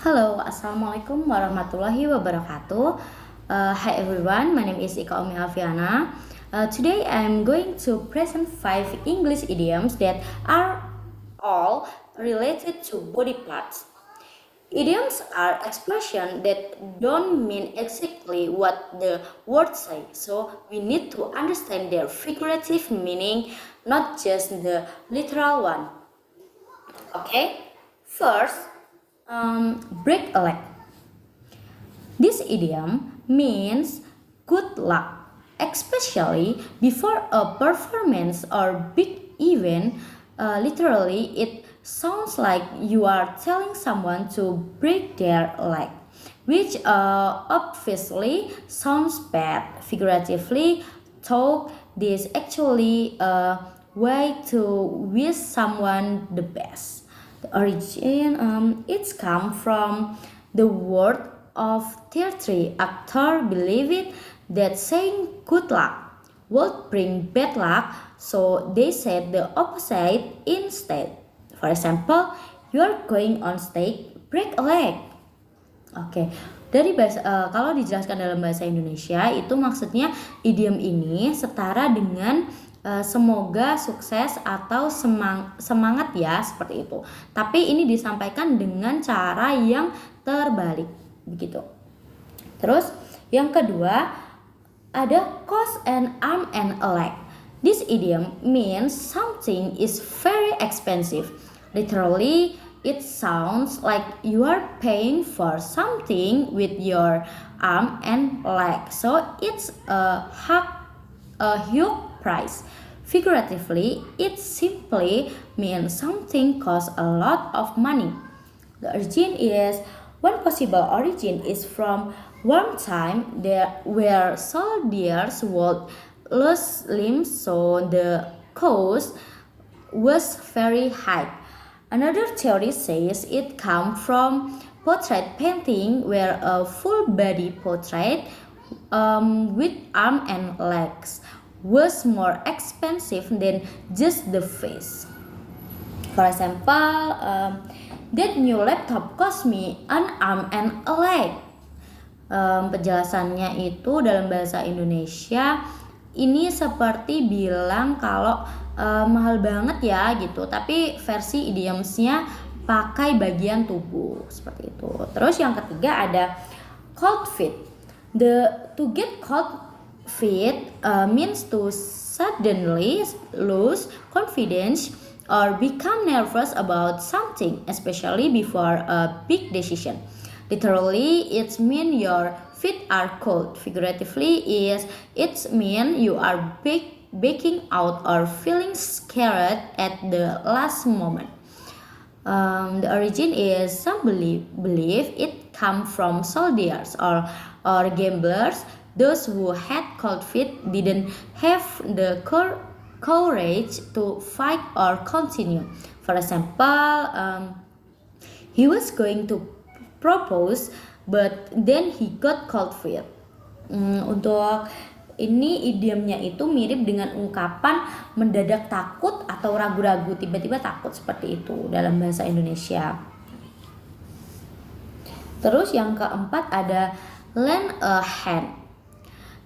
Halo, Assalamualaikum warahmatullahi wabarakatuh. Hi everyone, my name is Ika Omi Alfiana. Today I'm going to present 5 English idioms that are all related to body parts. Idioms are expressions that don't mean exactly what the words say, so we need to understand their figurative meaning, not just the literal one. Okay, first, break a leg. This idiom means good luck, especially before a performance or big event. Literally, it sounds like you are telling someone to break their leg, which obviously sounds bad. Figuratively, though, this actually a way to wish someone the best. The origin it's come from the word of theatre. Actor believed that saying good luck would bring bad luck, so they said the opposite instead. For example, you are going on stage, break a leg. Oke, dari kalau dijelaskan dalam bahasa Indonesia itu maksudnya idiom ini setara dengan semoga sukses atau semangat ya seperti itu. Tapi ini disampaikan dengan cara yang terbalik begitu. Terus yang kedua ada cost an arm and a leg. This idiom means something is very expensive. Literally, it sounds like you are paying for something with your arm and leg. So it's a huge price. Figuratively, it simply means something costs a lot of money. The origin is one possible origin is from one time there where soldiers would lose limbs, so the cost was very high. Another theory says it comes from portrait painting, where a full body portrait with arm and legs was more expensive than just the face. For example, that new laptop cost me an arm and a leg. Penjelasannya itu dalam bahasa Indonesia ini seperti bilang kalau mahal banget ya gitu, tapi versi idiomsnya pakai bagian tubuh seperti itu. Terus yang ketiga ada cold feet. To get cold feet means to suddenly lose confidence or become nervous about something, especially before a big decision. Literally, it means your feet are cold. Figuratively, it means you are baking out or feeling scared at the last moment. The origin is some believe it come from soldiers or gamblers. Those who had cold feet didn't have the courage to fight or continue. For example, he was going to propose, but then he got cold feet. Untuk ini idiomnya itu mirip dengan ungkapan mendadak takut atau ragu-ragu, tiba-tiba takut seperti itu dalam bahasa Indonesia. Terus yang keempat ada lend a hand.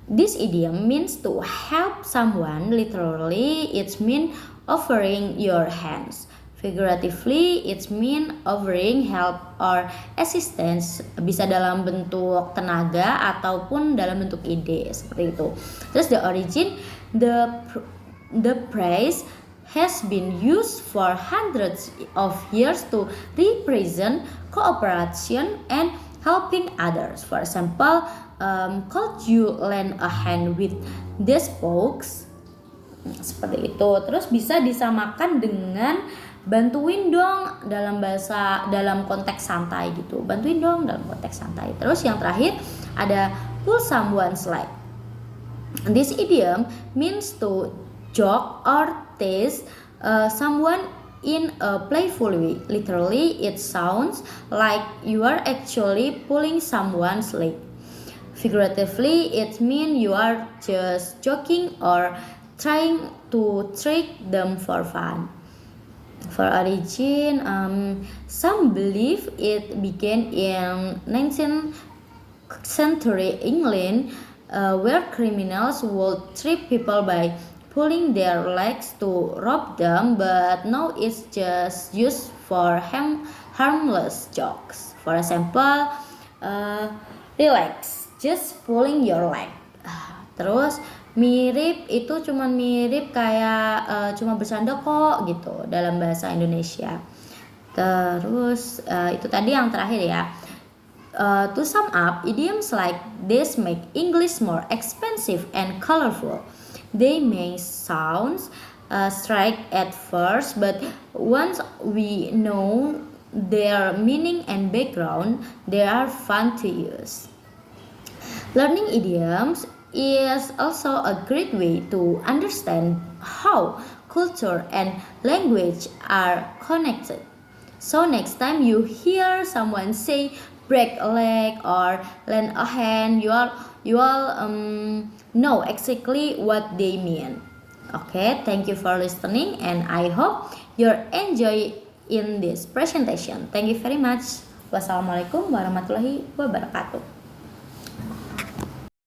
This idiom means to help someone. Literally, it means offering your hands. Figuratively, it means offering help or assistance, bisa dalam bentuk tenaga ataupun dalam bentuk ide seperti itu. Terus the origin, the phrase has been used for hundreds of years to represent cooperation and helping others. For example, could you lend a hand with these folks? Seperti itu. Terus bisa disamakan dengan bantuin dong dalam konteks santai gitu. Bantuin dong dalam konteks santai. Terus yang terakhir ada pull someone's leg. This idiom means to joke or tease someone in a playful way. Literally, it sounds like you are actually pulling someone's leg. Figuratively, it means you are just joking or trying to trick them for fun. For origin, some believe it began in 19th century England, where criminals would trip people by pulling their legs to rob them, but now it's just used for harmless jokes. For example, uh, relax, just pulling your leg. Terus mirip itu cuman mirip kayak cuma bercanda kok gitu dalam bahasa Indonesia. Terus itu tadi yang terakhir ya. To sum up, idioms like this make English more expensive and colorful. They may sound strike at first, but once we know their meaning and background, they are fun to use. Learning idioms is also a great way to understand how culture and language are connected. So next time you hear someone say break a leg or lend a hand, you all know exactly what they mean. Okay, thank you for listening, and I hope you enjoy in this presentation. Thank you very much. Wassalamualaikum warahmatullahi wabarakatuh.